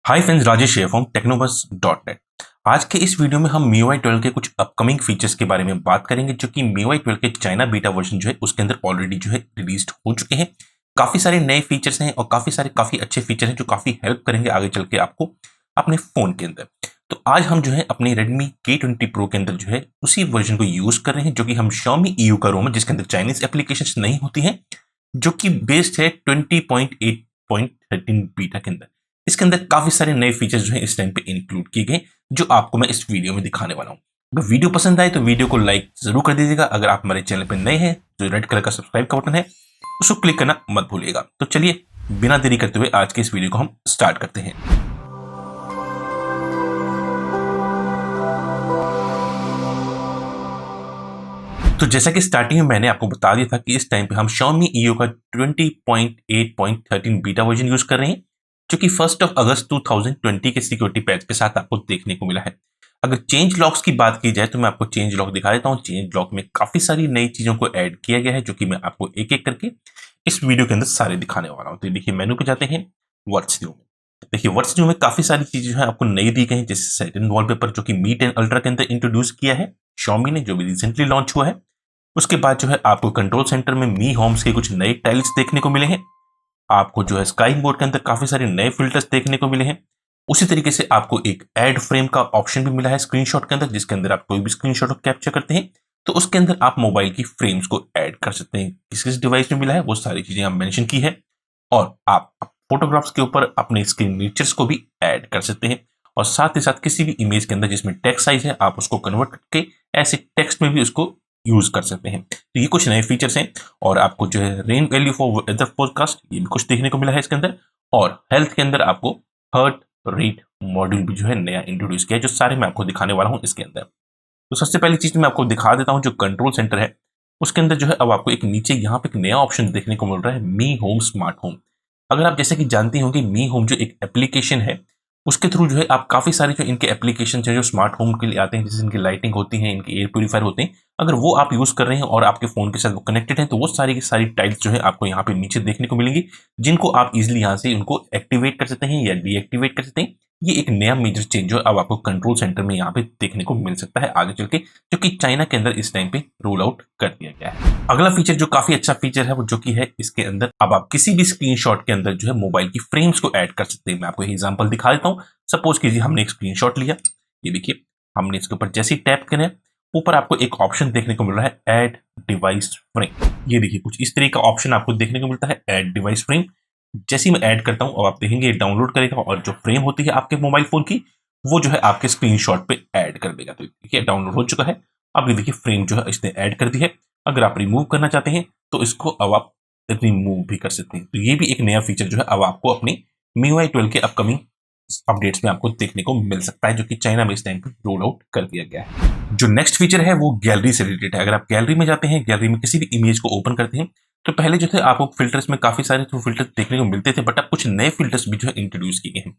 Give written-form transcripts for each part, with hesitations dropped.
Hi friends, Rajesh है from टेक्नोबस.net। आज के इस वीडियो में हम MIUI 12 के कुछ अपकमिंग फीचर्स के बारे में बात करेंगे, जो कि MIUI 12 के चाइना बीटा वर्जन जो है उसके अंदर ऑलरेडी जो है रिलीज हो चुके हैं। काफी सारे नए फीचर्स हैं और काफी अच्छे फीचर हैं जो काफी हेल्प करेंगे आगे चल के आपको अपने फोन के अंदर। तो आज हम जो है अपने Redmi K20 Pro के अंदर जो है उसी वर्जन को यूज कर रहे हैं, जो कि हम Xiaomi EU का रोम है, जिसके अंदर चाइनीज एप्लीकेशन नहीं होती है, जो कि बेस्ड है 20.8.13 बीटा के अंदर। इसके अंदर काफी सारे नए फीचर्स जो है इस टाइम पे इंक्लूड किए गए, जो आपको मैं इस वीडियो में दिखाने वाला हूं। अगर वीडियो पसंद आए तो वीडियो को लाइक जरूर कर दीजिएगा। अगर आप हमारे चैनल पे नए हैं, जो रेड कलर का सब्सक्राइब का बटन है उसको क्लिक करना मत भूलिएगा। तो चलिए बिना देरी करते हुए आज के इस वीडियो को हम स्टार्ट करते हैं। तो जैसा कि स्टार्टिंग में मैंने आपको बता दिया था कि इस टाइम पे हम Xiaomi EU का 20.8.13 बीटा वर्जन यूज कर रहे हैं, जो कि 1 अगस्त 2020 के सिक्योरिटी पैच के साथ आपको देखने को मिला है। अगर चेंज लॉक्स की बात की जाए तो मैं आपको चेंज लॉक दिखा देता हूं। चेंज लॉक में काफी सारी नई चीजों को ऐड किया गया है, जो कि मैं आपको एक एक करके इस वीडियो के अंदर सारे दिखाने वाला हूं। तो देखिए, मेनू पे जाते हैं, वर्ड्स न्यू में। देखिए, वर्ड्स न्यू में काफी सारी चीजें जो है आपको नई दी गई हैं, जैसे सेटिंग वॉलपेपर, जो कि मी 10 अल्ट्रा के अंदर इंट्रोड्यूस किया है Xiaomi ने, जो भी रिसेंटली लॉन्च हुआ है। उसके बाद जो है आपको कंट्रोल सेंटर में मी होम्स के कुछ नए टाइल्स देखने को मिले हैं। आपको जो है स्काई मोड के अंदर काफी सारे नए फिल्टर्स देखने को मिले हैं। उसी तरीके से आपको एक ऐड फ्रेम का ऑप्शन भी मिला है स्क्रीनशॉट के अंदर, जिसके अंदर आप कोई भी स्क्रीनशॉट कैप्चर करते हैं तो उसके अंदर आप मोबाइल की फ्रेम्स को ऐड कर सकते हैं। किस किस डिवाइस में मिला है वो सारी चीजें हम मेंशन की है। और आप फोटोग्राफ्स के ऊपर अपने स्क्रीन फीचर्स को भी ऐड कर सकते हैं। और साथ ही साथ किसी भी इमेज के अंदर जिसमें टेक्स्ट साइज है, आप उसको कन्वर्ट करके ऐसे टेक्स्ट में भी उसको यूज कर सकते हैं। तो ये कुछ नए फीचर्स हैं। और आपको जो है rain value for weather forecast, ये भी कुछ देखने को मिला है इसके अंदर। और हेल्थ के अंदर आपको हार्ट रेट मॉड्यूल भी जो है नया इंट्रोड्यूस किया है, जो सारे मैं आपको दिखाने वाला हूं इसके अंदर। तो सबसे पहली चीज मैं आपको दिखा देता हूं, जो कंट्रोल सेंटर है उसके अंदर जो है अब आपको एक नीचे यहाँ पे एक नया ऑप्शन देखने को मिल रहा है, मी होम स्मार्ट होम। अगर आप जैसे कि जानती होंगे, मी होम जो एक एप्लीकेशन है, उसके थ्रू जो है आप काफी सारे जो इनके एप्लीकेशन है जो स्मार्ट होम के लिए आते हैं, जैसे इनकी लाइटिंग होती है, इनके एयर प्यूरीफायर होते हैं, अगर वो आप यूज कर रहे हैं और आपके फोन के साथ वो कनेक्टेड है, तो वो सारी की सारी टाइल्स जो है आपको यहाँ पे नीचे देखने को मिलेंगी, जिनको आप इजिली यहाँ से उनको एक्टिवेट कर सकते हैं या डीएक्टिवेट कर सकते हैं। ये एक नया मेजर चेंज जो अब आपको कंट्रोल सेंटर में यहाँ पे देखने को मिल सकता है आगे चल के, जो कि चाइना के अंदर इस टाइम पे रोल आउट कर दिया गया है। अगला फीचर जो काफी अच्छा फीचर है वो जो कि है इसके अंदर अब आप किसी भी स्क्रीनशॉट के अंदर जो है मोबाइल की फ्रेम्स को ऐड कर सकते हैं। मैं आपको एग्जांपल दिखा देता हूँ। सपोज कीजिए हमने एक स्क्रीनशॉट लिया, ये देखिए, हमने इसके ऊपर जैसे ही टैप करें ऊपर आपको एक ऑप्शन देखने को मिल रहा है, ऐड डिवाइस फ्रेम। ये देखिए, कुछ इस तरह का ऑप्शन आपको देखने को मिलता है, ऐड डिवाइस फ्रेम। जैसे ही मैं ऐड करता हूं अब आप देखेंगे डाउनलोड करेगा और जो फ्रेम होती है आपके मोबाइल फोन की, वो जो है आपके स्क्रीनशॉट पे ऐड कर देगा। तो देखिए डाउनलोड हो चुका है। अब ये देखिए फ्रेम जो है इसने ऐड कर दी है। अगर आप रिमूव करना चाहते हैं तो इसको अब आप रिमूव भी कर सकते हैं। तो ये भी एक नया फीचर जो है अब आपको अपने MIUI 12 के अपकमिंग अपडेट्स में आपको देखने को मिल सकता है, जो कि चाइना में इस टाइम पे रोल आउट कर दिया गया है। जो नेक्स्ट फीचर है वो गैलरी से रिलेटेड है। अगर आप गैलरी में जाते हैं, गैलरी में किसी भी इमेज को ओपन करते हैं, तो पहले जो थे आपको फिल्टर्स में काफी सारे फिल्टर्स देखने को मिलते थे, बट अब कुछ नए फिल्टर्स भी जो है इंट्रोड्यूस किए गए हैं।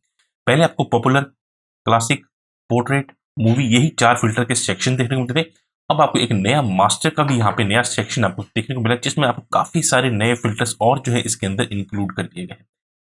पहले आपको पॉपुलर, क्लासिक, पोर्ट्रेट, मूवी, यही 4 फिल्टर के सेक्शन देखने को मिलते थे। अब आपको एक नया मास्टर का भी यहाँ पे नया सेक्शन आपको देखने को मिला, जिसमें आपको काफी सारे नए फिल्टर्स और जो है इसके अंदर इंक्लूड कर दिए गए हैं।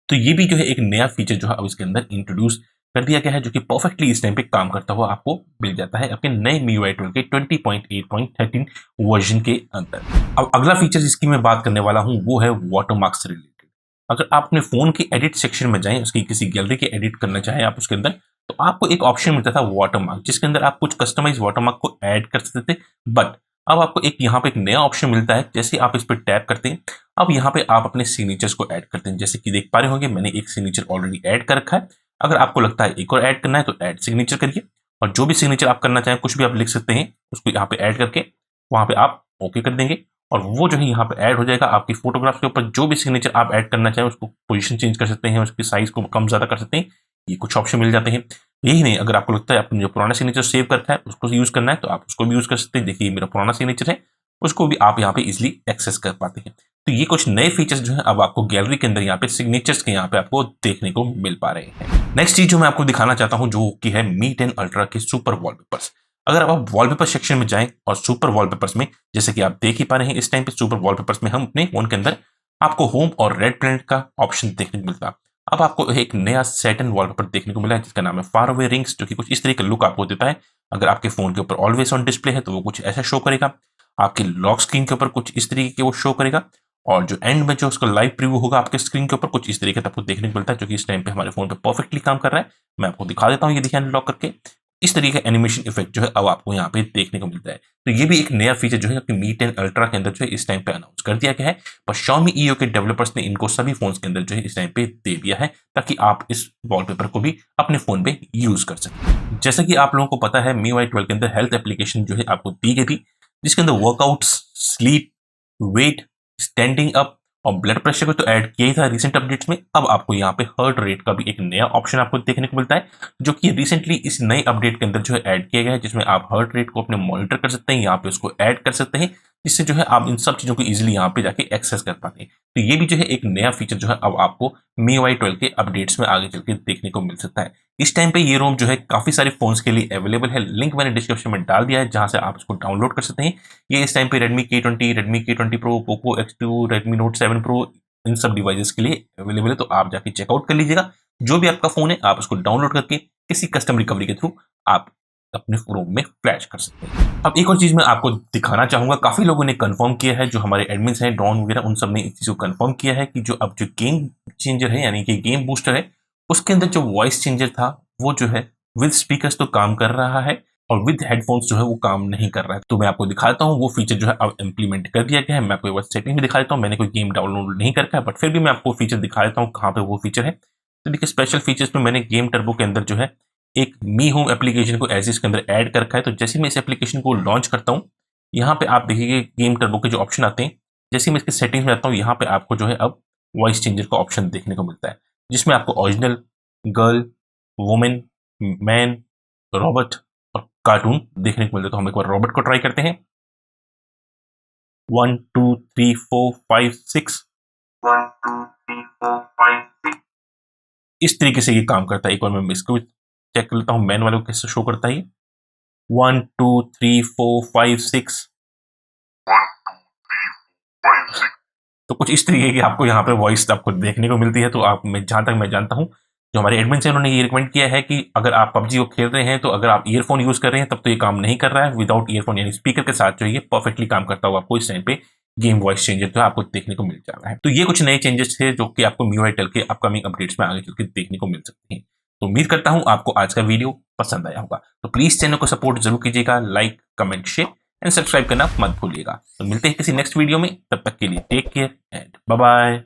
तो ये भी जो है एक नया फीचर जो है अब इसके अंदर इंट्रोड्यूस कर दिया गया है, जो कि परफेक्टली इस टाइम पे काम करता हुआ आपको मिल जाता है अपने नए MIUI 12 के 20.8.13 वर्जन के अंदर। अब अगला फीचर जिसकी मैं बात करने वाला हूं वो है वाटरमार्क से रिलेटेड। अगर आप अपने फोन के एडिट सेक्शन में जाएं, उसकी किसी गैलरी के एडिट करना चाहें आप उसके अंदर, तो आपको एक ऑप्शन मिलता था वाटरमार्क, जिसके अंदर आप कुछ कस्टमाइज वाटरमार्क को ऐड कर सकते थे। बट अब आपको एक यहाँ पे एक नया ऑप्शन मिलता है। जैसे आप इस पर टैप करते हैं, अब यहाँ पे आप अपने सिग्नेचर्स को ऐड करते हैं। जैसे कि देख पा रहे होंगे मैंने एक सिग्नेचर ऑलरेडी ऐड कर रखा है। अगर आपको लगता है एक और ऐड करना है तो ऐड सिग्नेचर करिए, और जो भी सिग्नेचर आप करना चाहें, कुछ भी आप लिख सकते हैं, उसको यहाँ पे ऐड करके वहां पे आप ओके कर देंगे, और वो जो है यहाँ पे ऐड हो जाएगा। आपकी फोटोग्राफ के ऊपर जो भी सिग्नेचर आप ऐड करना चाहें उसको पोजीशन चेंज कर सकते हैं, उसकी साइज को कम ज्यादा कर सकते हैं। ये कुछ ऑप्शन मिल जाते हैं। यही नहीं, अगर आपको लगता है आपने जो पुराना सिग्नेचर सेव करता है उसको यूज करना है तो आप उसको भी यूज कर सकते हैं। देखिए मेरा पुराना सिग्नेचर है, उसको भी आप यहाँ पे इजिली एक्सेस कर पाते हैं। तो ये कुछ नए फीचर्स जो है अब आपको गैलरी के अंदर यहाँ पे सिग्नेचर्स के यहाँ पे आपको देखने को मिल पा रहे हैं। नेक्स्ट चीज जो मैं आपको दिखाना चाहता हूँ जो कि है मी 10 अल्ट्रा के सुपर वॉलपेपर्स। अगर आप वॉलपेपर सेक्शन में जाएं और सुपर वॉलपेपर्स में, जैसे कि आप देख ही पा रहे हैं इस टाइम पे सुपर वॉलपेपर्स में हम अपने फोन के अंदर आपको होम और रेड प्लेनेट का ऑप्शन देखने को मिलता है। अब आपको एक नया सेट एंड वॉलपेपर देखने को मिला है जिसका नाम है फार अवे रिंग्स, जो कि कुछ इस तरह का लुक आपको देता है। अगर आपके फोन के ऊपर ऑलवेज ऑन डिस्प्ले है तो वो कुछ ऐसा शो करेगा, आपकी लॉक स्क्रीन के ऊपर कुछ इस तरीके के वो शो करेगा, और जो एंड में जो उसका लाइव प्रीव्यू होगा आपके स्क्रीन के ऊपर कुछ इस तरीके का आपको देखने को मिलता है, जो कि इस टाइम पे हमारे फोन पे परफेक्टली काम कर रहा है। मैं आपको दिखा देता हूँ ये देखिए अनलॉक करके। इस तरीके का एनिमेशन इफेक्ट जो है अब आपको यहाँ पे देखने को मिलता है। तो ये भी एक नया फीचर जो है आपकी मी 10 अल्ट्रा के अंदर जो है इस टाइम पे अनाउंस कर दिया गया है, पर Xiaomi EO के डेवलपर्स ने इनको सभी फोन्स के अंदर जो है इस टाइम पे दे दिया है, ताकि आप इस वॉलपेपर को भी अपने फोन पे यूज कर सकें। जैसा कि आप लोगों को पता है MIUI 12 के अंदर हेल्थ एप्लीकेशन जो है आपको दी गई थी, जिसके अंदर workouts, sleep, weight, standing up और ब्लड प्रेशर को तो ऐड किया ही था रिसेंट अपडेट्स में। अब आपको यहाँ पे हार्ट रेट का भी एक नया ऑप्शन आपको देखने को मिलता है, जो कि रिसेंटली इस नए अपडेट के अंदर जो है ऐड किया गया है, जिसमें आप हार्ट रेट को अपने मॉनिटर कर सकते हैं, यहाँ पे उसको ऐड कर सकते हैं, जिससे जो है आप इन सब चीजों को इजीली यहाँ पे जाके एक्सेस कर पाते हैं। तो ये भी जो है एक नया फीचर जो है अब आपको MIUI 12 के अपडेट्स में आगे चल के देखने को मिल सकता है। इस टाइम पे ये रोम जो है काफी सारे फोन्स के लिए अवेलेबल है, लिंक मैंने डिस्क्रिप्शन में डाल दिया है जहां से आप इसको डाउनलोड कर सकते हैं। ये इस टाइम पे Redmi K20, Redmi K20 Pro, Poco X2, Redmi Note 7 Pro, इन सब डिवाइसेस के लिए अवेलेबल है, तो आप जाके चेकआउट कर लीजिएगा। जो भी आपका फोन है आप उसको डाउनलोड करके किसी कस्टम रिकवरी के थ्रू आप अपने फोन में फ्लैश कर सकते हैं। अब एक और चीज मैं आपको दिखाना चाहूंगा, काफी लोगों ने कंफर्म किया है, जो हमारे एडमिन्स हैं ड्रॉन वगैरह, उन सब ने इस चीज को कंफर्म किया है कि जो अब जो गेम चेंजर है यानी कि गेम बूस्टर है, उसके अंदर जो वॉइस चेंजर था वो जो है विद स्पीकर्स तो काम कर रहा है, और विद हेडफोन्स जो है वो काम नहीं कर रहा है। तो मैं आपको दिखाता हूँ वो फीचर जो है अब इंप्लीमेंट कर दिया गया है। मैं आपको एक बार सेटिंग में दिखा देता हूँ, मैंने कोई गेम डाउनलोड नहीं करके है, बट फिर भी मैं आपको फीचर दिखा देता हूँ कहाँ पे वो फीचर है। तो देखिए स्पेशल फीचर्स में मैंने गेम टर्बो के अंदर जो है एक मी होम एप्लीकेशन को एज इसके अंदर ऐड कर रखा है। तो जैसे मैं इस एप्लीकेशन को लॉन्च करता हूँ, यहाँ पे आप देखिए गेम टर्बो के जो ऑप्शन आते हैं, जैसे मैं इसके सेटिंग्स में आता हूँ, यहाँ पे आपको जो है अब वॉइस चेंजर का ऑप्शन देखने को मिलता है, जिसमें आपको original, girl, women, man, Robert और कार्टून देखने को मिलता है। तो हम एक बार रॉबर्ट को ट्राई करते हैं। 1 2 3 4 5 6 1 2 3 4 5 6 इस तरीके से ये काम करता है। एक बार मैं इसको चेक कर लेता हूँ मैन वाले को कैसे शो करता है। 1 2 3 4 5 6 तो कुछ इस तरीके की आपको यहाँ पे वॉइस आपको देखने को मिलती है। तो आप मैं जहां तक मैं जानता हूँ, जो हमारे एडमिन हैं उन्होंने ये रिकमेंड किया है कि अगर आप पबजी को खेल रहे हैं तो अगर आप ईयरफोन यूज कर रहे हैं तब तो ये काम नहीं कर रहा है। विदाउट ईयरफोन यानी स्पीकर के साथ जो ये परफेक्टली काम करता हुआ आपको इस टाइम पे गेम वॉइस चेंजर जो है आपको देखने को मिल जा रहा है। तो ये कुछ नए चेंजेस थे जो कि आपको MIUI 12 के अपकमिंग अपडेट्स में आगे चल के देखने को मिल सकते हैं। तो उम्मीद करता हूँ आपको आज का वीडियो पसंद आया होगा। तो प्लीज चैनल को सपोर्ट जरूर कीजिएगा, like, comment, share and subscribe करना मत भूलिएगा। तो मिलते हैं किसी नेक्स्ट वीडियो में, तब तक के लिए take care and bye bye.